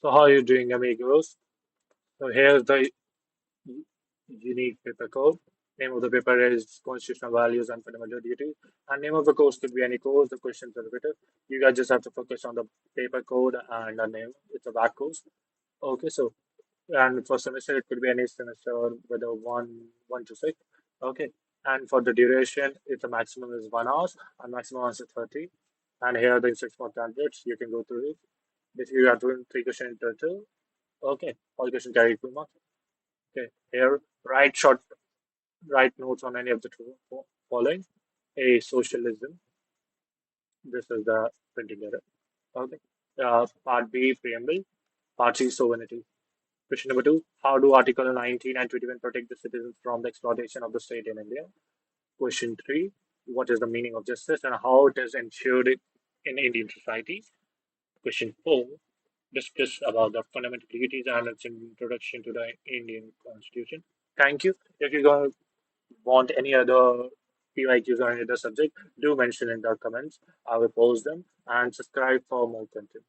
So how are you doing, amigos? So here's the unique paper code. Name of the paper is Constitutional Values and Fundamental Duties. And name of the course could be any course. The questions are repeated. You guys just have to focus on the paper code and the name. It's a VAC course. Okay, so and for semester it could be any semester whether one to six. Okay. And for the duration, it's a maximum is 1 hour and maximum is 30. And here are the 6 more candidates. You can go through it. Basically, you are doing 3 questions in total. Okay, all questions carry equal marks. Okay, here write notes on any of the two following. A socialism. This is the printing error. Okay. Part B preamble. Part C sovereignty. Question number two: how do Article 19 and 21 protect the citizens from the exploitation of the state in India? Question three: what is the meaning of justice and how it is ensured in Indian society? Question four: discuss about the fundamental duties and its introduction to the Indian Constitution. Thank you. If you guys want any other PYQs or any other subject, do mention in the comments. I will post them and subscribe for more content.